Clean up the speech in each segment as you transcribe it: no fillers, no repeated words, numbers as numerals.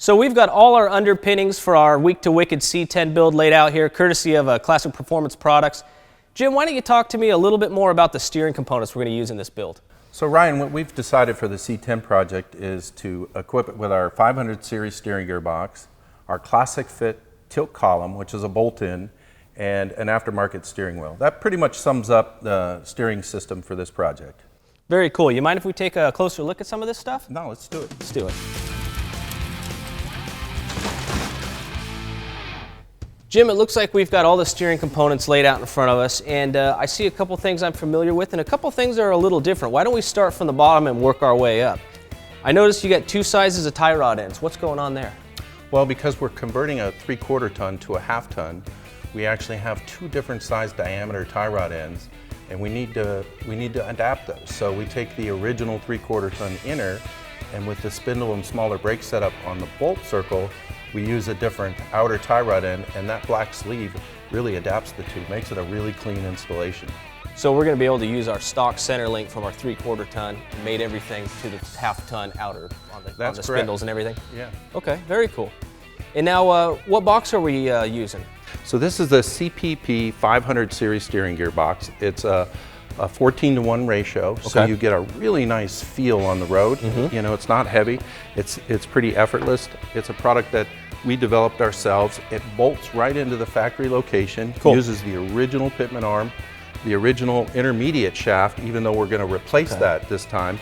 So we've got all our underpinnings for our Wicked C10 build laid out here, courtesy of Classic Performance Products. Jim, why don't you talk to me a little bit more about the steering components we're going to use in this build? So Ryan, what we've decided for the C10 project is to equip it with our 500 series steering gearbox, our Classic Fit tilt column, which is a bolt-in, and an aftermarket steering wheel. That pretty much sums up the steering system for this project. Very cool. You mind if we take a closer look at some of this stuff? No, let's do it. Let's do it. Jim, it looks like we've got all the steering components laid out in front of us, and I see a couple things I'm familiar with and a couple things that are a little different. Why don't we start from the bottom and work our way up? I noticed you got two sizes of tie rod ends. What's going on there? Well, because we're converting a 3/4 ton to a 1/2 ton, we actually have two different size diameter tie rod ends, and we need to adapt those. So we take the original 3/4 ton inner, and with the spindle and smaller brake setup on the bolt circle, we use a different outer tie rod end, and that black sleeve really adapts the two, makes it a really clean installation. So we're going to be able to use our stock center link from our 3/4 ton and made everything to the 1/2 ton outer on the spindles and everything? Yeah. Okay, very cool. And now, what box are we using? So this is the CPP 500 series steering gearbox. It's a 14-to-1 ratio, so you get a really nice feel on the road. You know, it's not heavy, it's pretty effortless. It's a product that we developed ourselves. It bolts right into the factory location, uses the original pitman arm, the original intermediate shaft, even though we're going to replace that this time.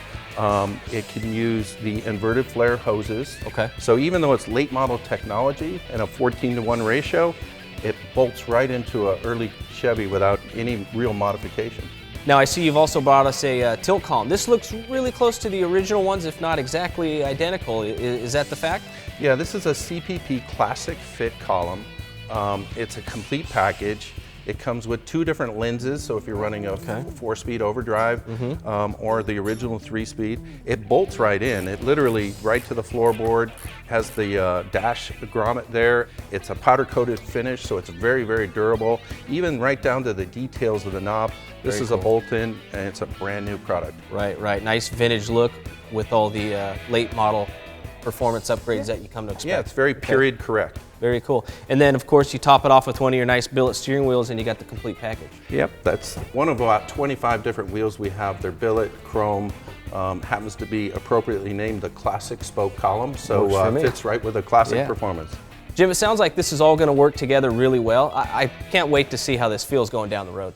It can use the inverted flare hoses. So even though it's late model technology and a 14-to-1 ratio, it bolts right into an early Chevy without any real modification. Now I see you've also brought us a tilt column. This looks really close to the original ones, if not exactly identical. Is that the fact? Yeah, this is a CPP Classic Fit Column. It's a complete package. It comes with two different lenses, so if you're running a 4-speed overdrive or the original 3-speed, it bolts right in. It literally right to the floorboard, has the dash grommet there. It's a powder-coated finish, so it's very, very durable, even right down to the details of the knob. This is a bolt-in, and it's a brand new product. Right, right. Nice vintage look with all the late model performance upgrades that you come to expect. Yeah, it's very period correct. Very cool. And then, of course, you top it off with one of your nice billet steering wheels, and you got the complete package. Yep, that's one of about 25 different wheels we have. They're billet, chrome, happens to be appropriately named the Classic Spoke Column, so fits right with the Classic performance. Jim, it sounds like this is all going to work together really well. I can't wait to see how this feels going down the road.